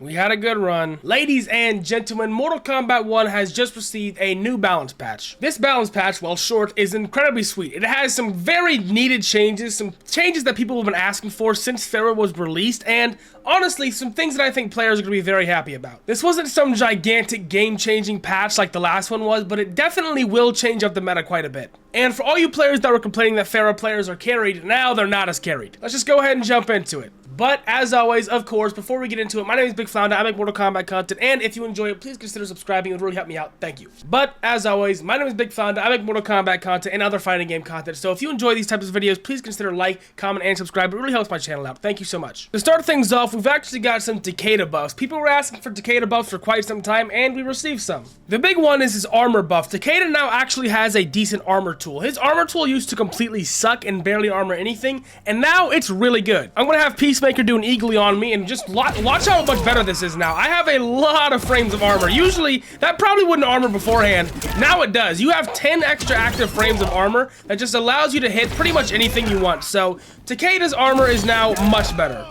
We had a good run. Ladies and gentlemen, Mortal Kombat 1 has just received a new balance patch. This balance patch, while short, is incredibly sweet. It has some very needed changes, some changes that people have been asking for since Ferra was released, and honestly, some things that I think players are going to be very happy about. This wasn't some gigantic game-changing patch like the last one was, but it definitely will change up the meta quite a bit. And for all you players that were complaining that Ferra players are carried, now they're not as carried. Let's just go ahead and jump into it. But as always, of course, before we get into it, my name is Big Flounder. I make Mortal Kombat content, and if you enjoy it, please consider subscribing. It would really help me out. Thank you. But as always, my name is Big Flounder. I make Mortal Kombat content and other fighting game content. So if you enjoy these types of videos, please consider like, comment, and subscribe. It really helps my channel out. Thank you so much. To start things off, we've actually got some Takeda buffs. People were asking for Takeda buffs for quite some time, and we received some. The big one is his armor buff. Takeda now actually has a decent armor tool. His armor tool used to completely suck and barely armor anything, and now it's really good. I'm gonna have Peacemaker do an eagly on me, and just watch how much better this is now. I have a lot of frames of armor. Usually, that probably wouldn't armor beforehand. Now it does. You have 10 extra active frames of armor that just allows you to hit pretty much anything you want. So, Takeda's armor is now much better.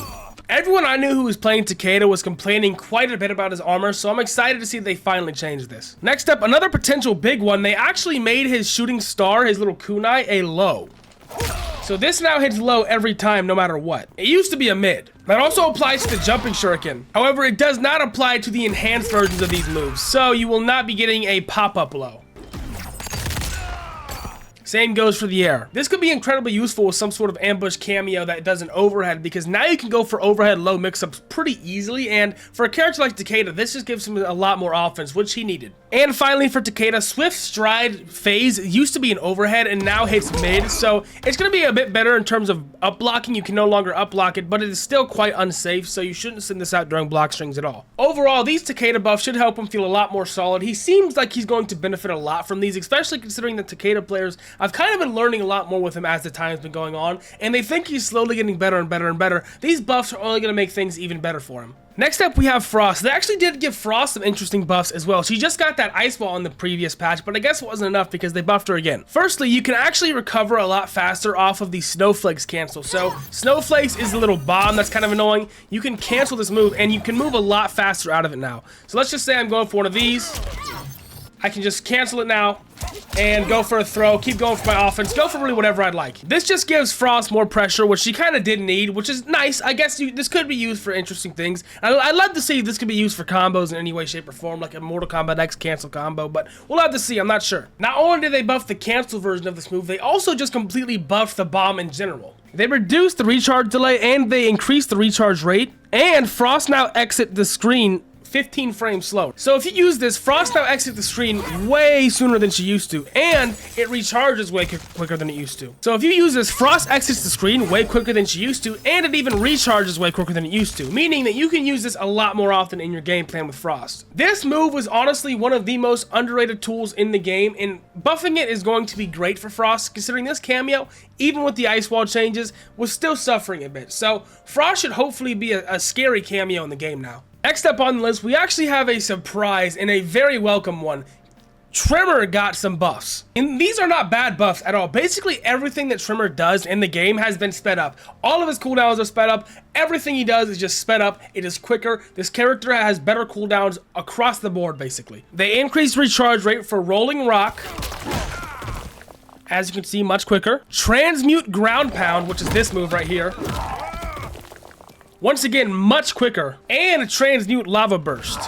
Everyone I knew who was playing Takeda was complaining quite a bit about his armor, so I'm excited to see they finally changed this. Next up, another potential big one. They actually made his shooting star, his little kunai, a low. So this now hits low every time, no matter what. It used to be a mid. That also applies to the jumping shuriken. However, it does not apply to the enhanced versions of these moves, so you will not be getting a pop-up low. Same goes for the air. This could be incredibly useful with some sort of ambush cameo that does an overhead, because now you can go for overhead low mix-ups pretty easily, and for a character like Takeda, this just gives him a lot more offense, which he needed. And finally for Takeda, Swift Stride phase used to be an overhead and now hits mid, so it's going to be a bit better in terms of up blocking. You can no longer up block it, but it is still quite unsafe, so you shouldn't send this out during block strings at all. Overall, these Takeda buffs should help him feel a lot more solid. He seems like he's going to benefit a lot from these, especially considering the Takeda players. I've kind of been learning a lot more with him as the time's been going on, and they think he's slowly getting better and better and better. These buffs are only going to make things even better for him. Next up, we have Frost. They actually did give Frost some interesting buffs as well. She just got that ice wall on the previous patch, but I guess it wasn't enough because they buffed her again. Firstly, you can actually recover a lot faster off of the Snowflakes cancel. So, Snowflakes is the little bomb that's kind of annoying. You can cancel this move, and you can move a lot faster out of it now. So let's just say I'm going for one of these. I can just cancel it now and go for a throw, keep going for my offense, go for really whatever I'd like. This just gives Frost more pressure, which she kind of did need, which is nice. I guess this could be used for interesting things. I'd love to see if this could be used for combos in any way, shape, or form, like a Mortal Kombat X cancel combo, but we'll have to see. I'm not sure. Not only did they buff the cancel version of this move, they also just completely buffed the bomb in general. They reduced the recharge delay, and they increased the recharge rate, and Frost now exit the screen 15 frames slower. So if you use this, Frost now exits the screen way sooner than she used to, and it recharges way quicker than it used to. So if you use this, Frost exits the screen way quicker than she used to, and it even recharges way quicker than it used to, meaning that you can use this a lot more often in your game plan with Frost. This move was honestly one of the most underrated tools in the game, and buffing it is going to be great for Frost, considering this cameo, even with the ice wall changes, was still suffering a bit. So Frost should hopefully be a scary cameo in the game now. Next up on the list, we actually have a surprise and a very welcome one. Tremor got some buffs. And these are not bad buffs at all. Basically, everything that Tremor does in the game has been sped up. All of his cooldowns are sped up. Everything he does is just sped up. It is quicker. This character has better cooldowns across the board, basically. They increased recharge rate for Rolling Rock. As you can see, much quicker. Transmute Ground Pound, which is this move right here. Once again, much quicker, and a Transmute Lava Burst,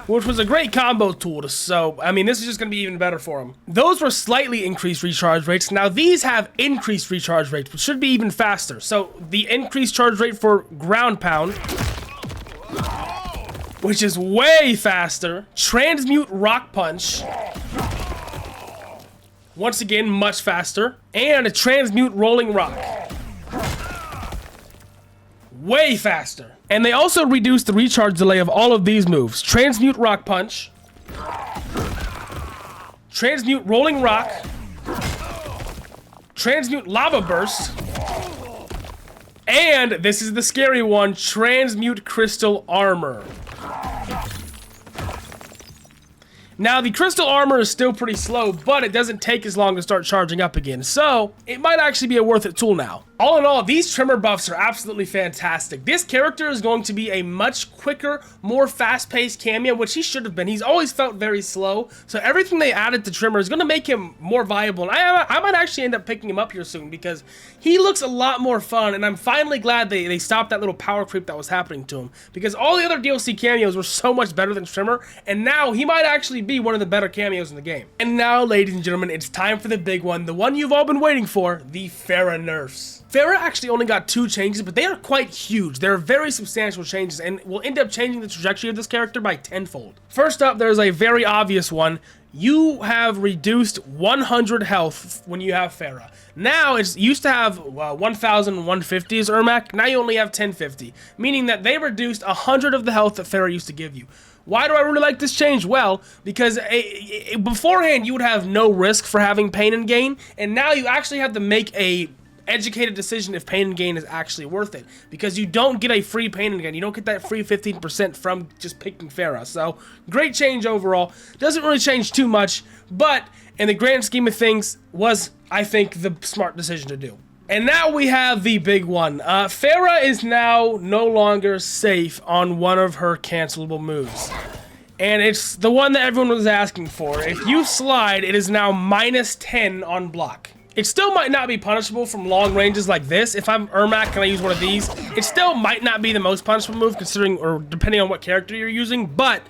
which was a great combo tool, so, I mean, this is just going to be even better for him. Those were slightly increased recharge rates. Now, these have increased recharge rates, which should be even faster. So, the increased charge rate for Ground Pound, which is way faster. Transmute Rock Punch, once again, much faster. And a Transmute Rolling Rock, way faster. And they also reduced the recharge delay of all of these moves. Transmute Rock Punch, Transmute Rolling Rock, Transmute Lava Burst, and this is the scary one, Transmute Crystal Armor. Now, the crystal armor is still pretty slow, but it doesn't take as long to start charging up again, so it might actually be a worth it tool now. All in all, these Tremor buffs are absolutely fantastic. This character is going to be a much quicker, more fast-paced cameo, which he should have been. He's always felt very slow, so everything they added to Tremor is going to make him more viable. And I might actually end up picking him up here soon because he looks a lot more fun, and I'm finally glad they stopped that little power creep that was happening to him, because all the other DLC cameos were so much better than Tremor, and now he might actually be one of the better cameos in the game. And now, ladies and gentlemen, it's time for the big one, the one you've all been waiting for, the Ferra nerfs. Ferra actually only got 2 changes, but they are quite huge. They're very substantial changes and will end up changing the trajectory of this character by tenfold. First up, there's a very obvious one. You have reduced 100 health when you have Ferra. Now, it used to have 1,150 as Ermac. Now you only have 1050, meaning that they reduced 100 of the health that Ferra used to give you. Why do I really like this change? Well, because beforehand you would have no risk for having pain and gain, and now you actually have to make a educated decision if pain and gain is actually worth it, because you don't get a free pain and gain. You don't get that free 15% from just picking Ferra. So great change overall. Doesn't really change too much, but in the grand scheme of things was, I think, the smart decision to do. And now we have the big one. Ferra is now no longer safe on one of her cancelable moves. And it's the one that everyone was asking for. If you slide, it is now -10 on block. It still might not be punishable from long ranges like this. If I'm Ermac and I use one of these, it still might not be the most punishable move considering, or depending on what character you're using, but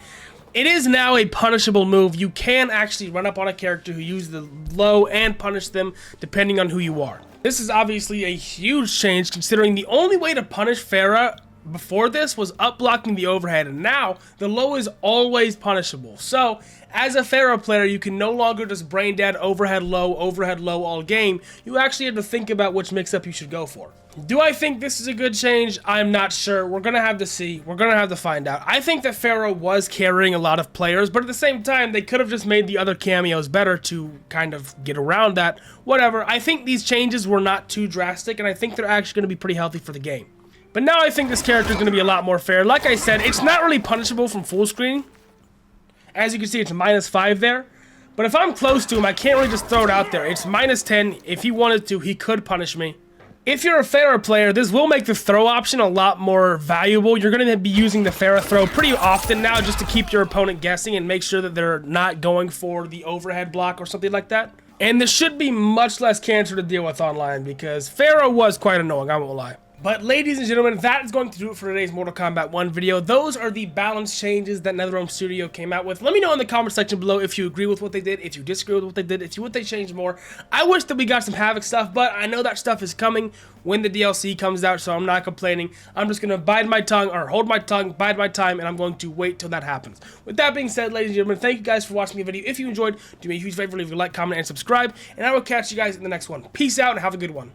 it is now a punishable move. You can actually run up on a character who uses the low and punish them depending on who you are. This is obviously a huge change considering the only way to punish Ferra before this was up blocking the overhead, and now the low is always punishable. So as a Ferra player, you can no longer just brain dead overhead low all game. You actually have to think about which mix-up you should go for. Do I think this is a good change? I'm not sure. We're gonna have to see. We're gonna have to find out. I think that Ferra was carrying a lot of players, but at the same time, they could have just made the other cameos better to kind of get around that. Whatever. I think these changes were not too drastic, and I think they're actually gonna be pretty healthy for the game. But now I think this character is going to be a lot more fair. Like I said, it's not really punishable from full screen. As you can see, it's -5 there. But if I'm close to him, I can't really just throw it out there. It's -10. If he wanted to, he could punish me. If you're a Ferra player, this will make the throw option a lot more valuable. You're going to be using the Ferra throw pretty often now just to keep your opponent guessing and make sure that they're not going for the overhead block or something like that. And this should be much less cancer to deal with online because Ferra was quite annoying, I won't lie. But ladies and gentlemen, that is going to do it for today's Mortal Kombat 1 video. Those are the balance changes that NetherRealm Studio came out with. Let me know in the comment section below if you agree with what they did, if you disagree with what they did, if you want they changed more. I wish that we got some Havoc stuff, but I know that stuff is coming when the DLC comes out, so I'm not complaining. I'm just going to bide my tongue, or hold my tongue, bide my time, and I'm going to wait till that happens. With that being said, ladies and gentlemen, thank you guys for watching the video. If you enjoyed, do me a huge favor, leave a like, comment, and subscribe, and I will catch you guys in the next one. Peace out, and have a good one.